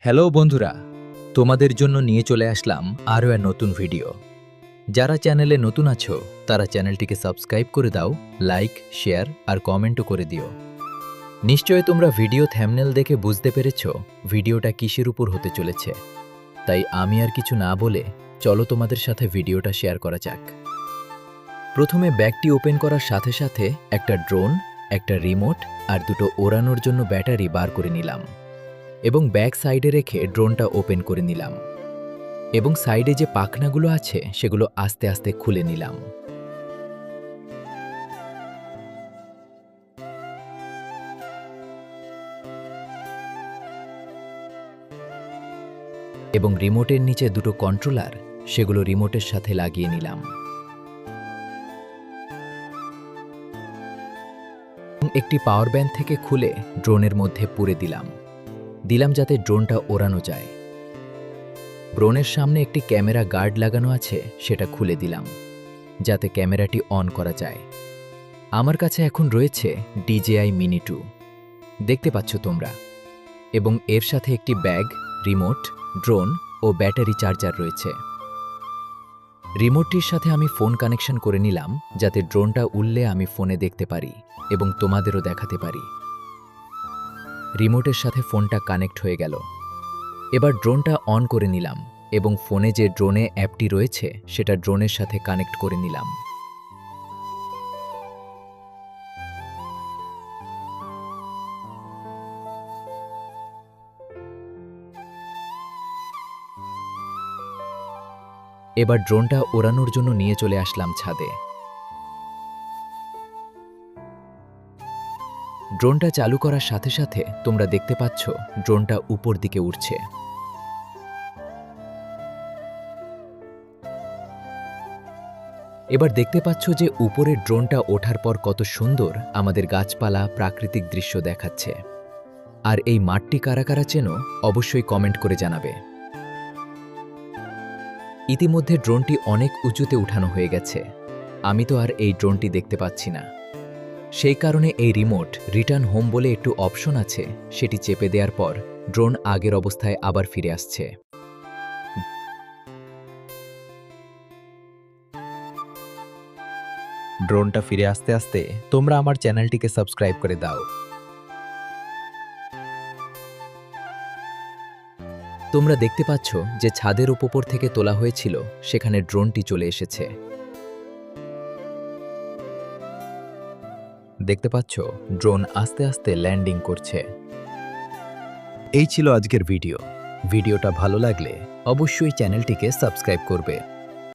Hello বন্ধুরা, তোমাদের জন্য নিয়ে চলে আসলাম আরও এক নতুন ভিডিও। যারা চ্যানেলে নতুন আছো তারা চ্যানেলটিকে সাবস্ক্রাইব করে দাও, লাইক, শেয়ার আর কমেন্টও করে দিও। নিশ্চয়ই তোমরা ভিডিও থাম্বনেল দেখে বুঝতে পেরেছো ভিডিওটা কিসের উপর হতে চলেছে। তাই আমি আর কিছু না বলে চলো তোমাদের সাথে ভিডিওটা শেয়ার করা যাক। প্রথমে ব্যাগটি ওপেন করার সাথে সাথে একটা ড্রোন, একটা রিমোট আর দুটো ওড়ানোর জন্য ব্যাটারি বার করে নিলাম এবং ব্যাক সাইডে রেখে ড্রোনটা ওপেন করে নিলাম এবং সাইডে যে পাখনাগুলো আছে সেগুলো আস্তে আস্তে খুলে নিলাম। এবং রিমোটের নিচে দুটো কন্ট্রোলার, সেগুলো রিমোটের সাথে লাগিয়ে নিলাম। একটি পাওয়ার ব্যাংক থেকে খুলে ড্রোনের মধ্যে পুরে দিলাম যাতে ড্রোনটা ওড়ানো যায়। ড্রোনের সামনে একটি ক্যামেরা গার্ড লাগানো আছে, সেটা খুলে দিলাম যাতে ক্যামেরাটি অন করা যায়। আমার কাছে এখন রয়েছে DJI Mini 2, দেখতে পাচ্ছ তোমরা, এবং এর সাথে একটি ব্যাগ, রিমোট, ড্রোন ও ব্যাটারি চার্জার রয়েছে। রিমোটটির সাথে আমি ফোন কানেকশন করে নিলাম যাতে ড্রোনটা উড়লে আমি ফোনে দেখতে পারি এবং তোমাদেরও দেখাতে পারি। রিমোটের সাথে ফোনটা কানেক্ট হয়ে গেল। এবার ড্রোনটা অন করে নিলাম এবং ফোনে যে ড্রোনে অ্যাপটি রয়েছে সেটা ড্রোনের সাথে কানেক্ট করে নিলাম। এবার ড্রোনটা ওড়ানোর জন্য নিয়ে চলে আসলাম ছাদে। ড্রোনটা চালু করার সাথে সাথে তোমরা দেখতে পাচ্ছ ড্রোনটা উপর দিকে উঠছে। এবার দেখতে পাচ্ছ যে উপরের ড্রোনটা ওঠার পর কত সুন্দর আমাদের গাছপালা, প্রাকৃতিক দৃশ্য দেখাচ্ছে। আর এই মাঠটি কারা কারা চেনো অবশ্যই কমেন্ট করে জানাবে। ইতিমধ্যে ড্রোনটি অনেক উঁচুতে উঠানো হয়ে গেছে, আমি তো আর এই ড্রোনটি দেখতে পাচ্ছি না। সেই কারণে এই রিমোট রিটার্ন হোম বলে একটু অপশন আছে, সেটি চেপে দেওয়ার পর ড্রোন আগের অবস্থায় আবার ফিরে আসছে। ড্রোনটা ফিরে আসতে আসতে তোমরা আমার চ্যানেলটিকে সাবস্ক্রাইব করে দাও। তোমরা দেখতে পাচ্ছ যে ছাদের উপর থেকে তোলা হয়েছিল সেখানে ড্রোনটি চলে এসেছে। দেখতে পাচ্ছ ড্রোন আস্তে আস্তে ল্যান্ডিং করছে। এই ছিল আজকের ভিডিও। ভিডিওটা ভালো লাগলে অবশ্যই চ্যানেলটিকে সাবস্ক্রাইব করবে।